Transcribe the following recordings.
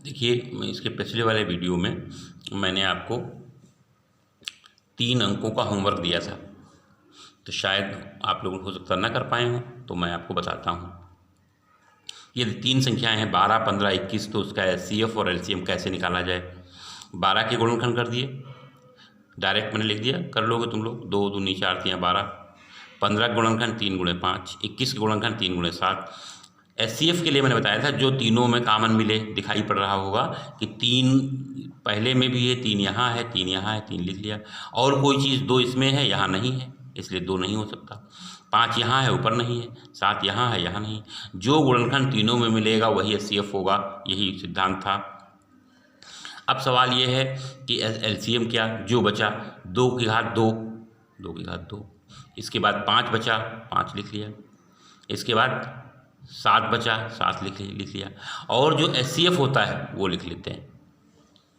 देखिए, मैं इसके पिछले वाले वीडियो में मैंने आपको 3 अंकों का होमवर्क दिया था, तो शायद आप लोग हो सकता ना कर पाए हों, तो मैं आपको बताता हूँ। ये 3 संख्याएं हैं 12, 15, 21, तो उसका एचसीएफ और एलसीएम कैसे निकाला जाए। 12 के गुणनखंड कर दिए, डायरेक्ट मैंने लिख दिया, कर लोगे तुम लोग। 2 दूनी 4 3 12। 15 के गुणनखंड 3 गुणे 5। 21 के गुणनखंड 3 गुणे 7। एचसीएफ के लिए मैंने बताया था जो तीनों में कॉमन मिले, दिखाई पड़ रहा होगा कि 3 पहले में भी है, 3 यहाँ है, 3 यहाँ है, 3 लिख लिया। और कोई चीज़ 2 इसमें है, यहाँ नहीं है, इसलिए 2 नहीं हो सकता। 5 यहाँ है, ऊपर नहीं है। 7 यहाँ है, यहाँ नहीं। जो गुणनखंड तीनों में मिलेगा वही एचसीएफ होगा, यही सिद्धांत था। अब सवाल ये है कि एलसीएम क्या, जो बचा 2 की घात 2, 2 की घात 2। इसके बाद 5 बचा, 5 लिख लिया। इसके बाद 7 बचा, 7 लिख लिया। और जो एचसीएफ होता है वो लिख लेते हैं,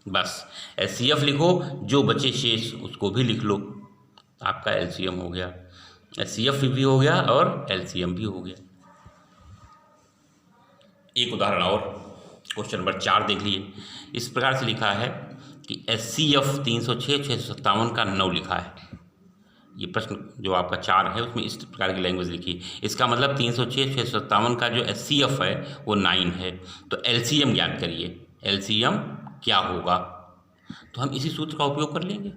बस एचसीएफ लिखो, जो बचे शेष उसको भी लिख लो, आपका एलसीएम हो गया। एचसीएफ भी हो गया और एलसीएम भी हो गया। एक उदाहरण और, क्वेश्चन नंबर 4 देख लिए। इस प्रकार से लिखा है कि एचसीएफ 306, 657 का 9 लिखा है। ये प्रश्न जो आपका 4 है उसमें इस प्रकार की लैंग्वेज लिखी। इसका मतलब 306, 657 का जो एचसीएफ है वो 9 है। तो एलसीएम ज्ञात करिए, एलसीएम क्या होगा। तो हम इसी सूत्र का उपयोग कर लेंगे,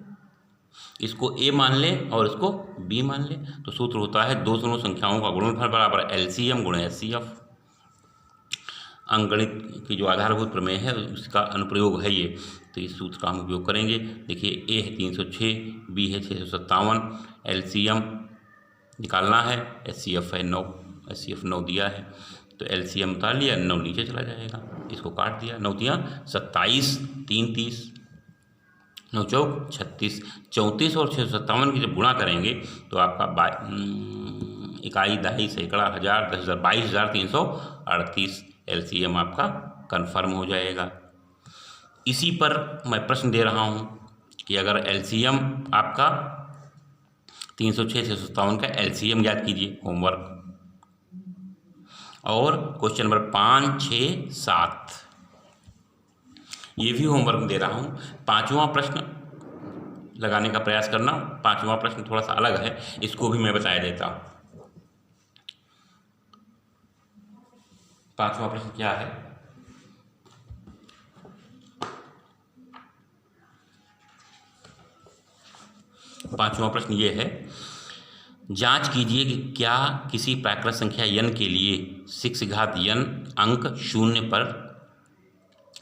इसको ए मान लें और इसको बी मान लें। तो सूत्र होता है दोनों संख्याओं का गुणनफल बराबर एलसीएम गुणे एचसीएफ। अंकगणित की जो आधारभूत प्रमेय है उसका अनुप्रयोग है ये, तो इस सूत्र का हम उपयोग करेंगे। देखिए, ए है 306, बी है 657, एलसीएम निकालना है, एचसीएफ है 9, एचसीएफ 9 दिया है, तो एलसीएम उतार लिया, 9 नीचे चला जाएगा। इसको काट दिया, 9 तियाँ 27, 3 30, 9 चौक 36। 34 और 657 की जब गुणा करेंगे तो आपका इकाई, दहाई, सैकड़ा, हज़ार, 10,000, 22,338 एलसीएम आपका कन्फर्म हो जाएगा। इसी पर मैं प्रश्न दे रहा हूँ कि अगर एलसीएम आपका 306, 657 का एलसीएम ज्ञात कीजिए, होमवर्क। और क्वेश्चन नंबर 5, 6, 7 ये भी होमवर्क दे रहा हूँ। 5वां प्रश्न लगाने का प्रयास करना। 5वां प्रश्न थोड़ा सा अलग है, इसको भी मैं बताया देता हूँ। 5वां प्रश्न क्या है? पांचवा प्रश्न ये है, जांच कीजिए कि क्या किसी प्राकृत संख्या n के लिए 6 घात n अंक 0 पर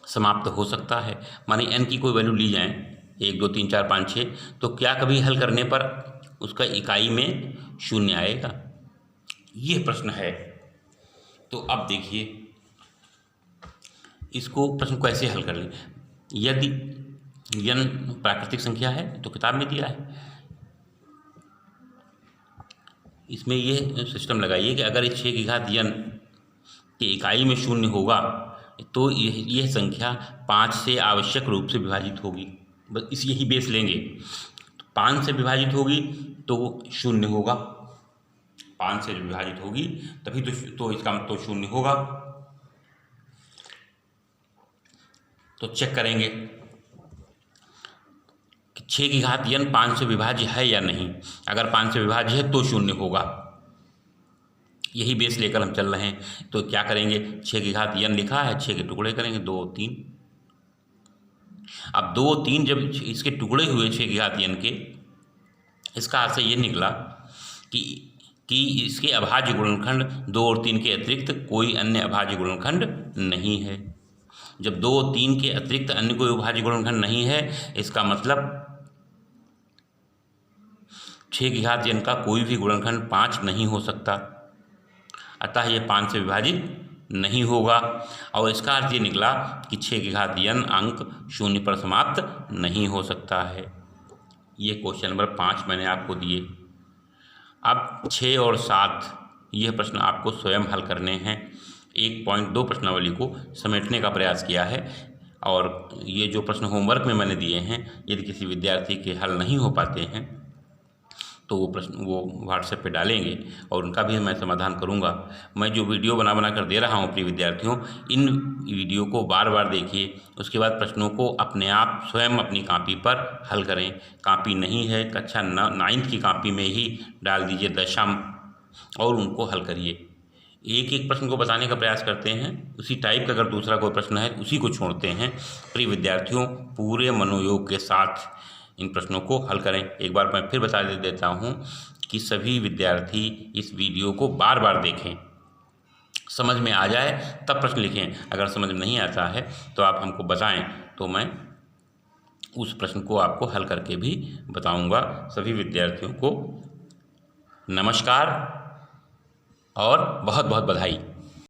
समाप्त हो सकता है। माने n की कोई वैल्यू ली जाए, 1 2 3 4 5 6, तो क्या कभी हल करने पर उसका इकाई में 0 आएगा? ये प्रश्न है। तो अब देखिए, इसको प्रश्न को ऐसे हल कर लें। यदि n प्राकृतिक संख्या है तो किताब में दिया है, इसमें ये सिस्टम लगाइए कि अगर 6 की घात n की इकाई में 0 होगा तो यह संख्या 5 से आवश्यक रूप से विभाजित होगी। बस इस यही बेस लेंगे, तो 5 से विभाजित होगी तो 0 होगा। 5 से विभाजित होगी तभी तो इसका मतलब 0 होगा। तो चेक करेंगे कि 6 की घात n 5 से विभाज्य है या नहीं। अगर 5 से विभाज्य है तो 0 होगा। यही बेस लेकर हम चल रहे हैं। तो क्या करेंगे, 6 की घात n लिखा है, 6 के टुकड़े करेंगे, 2 3। अब 2 3 जब इसके टुकड़े हुए 6 की घात n के, इसका अर्थ ये निकला कि इसके अभाज्य गुणनखंड 2 और 3 के अतिरिक्त कोई अन्य अभाज्य गुणनखंड नहीं है। जब 2 और 3 के अतिरिक्त अन्य कोई अभाज्य गुणनखंड नहीं है, इसका मतलब 6 की घात n का कोई भी गुणनखंड 5 नहीं हो सकता, अतः ये 5 से विभाजित नहीं होगा। और इसका अर्थ ये निकला कि 6 की घात n अंक 0 पर समाप्त नहीं हो सकता है। ये क्वेश्चन नंबर 5 मैंने आपको दिए। अब 6 और 7 यह प्रश्न आपको स्वयं हल करने हैं। 1.2 प्रश्नावली को समेटने का प्रयास किया है, और ये जो प्रश्न होमवर्क में मैंने दिए हैं, यदि किसी विद्यार्थी के हल नहीं हो पाते हैं तो वो प्रश्न वो व्हाट्सएप पे डालेंगे और उनका भी मैं समाधान करूँगा। मैं जो वीडियो बना कर दे रहा हूँ प्रिय विद्यार्थियों, इन वीडियो को बार बार देखिए, उसके बाद प्रश्नों को अपने आप स्वयं अपनी कॉपी पर हल करें। कॉपी नहीं है, कक्षा 9th की कॉपी में ही डाल दीजिए दशम और उनको हल करिए। एक एक प्रश्न को बताने का प्रयास करते हैं, उसी टाइप का अगर दूसरा कोई प्रश्न है उसी को छोड़ते हैं। प्रिय विद्यार्थियों, पूरे मनोयोग के साथ इन प्रश्नों को हल करें। एक बार मैं फिर बता देता हूँ कि सभी विद्यार्थी इस वीडियो को बार बार देखें, समझ में आ जाए तब प्रश्न लिखें। अगर समझ में नहीं आता है तो आप हमको बताएं, तो मैं उस प्रश्न को आपको हल करके भी बताऊंगा। सभी विद्यार्थियों को नमस्कार और बहुत बहुत बधाई।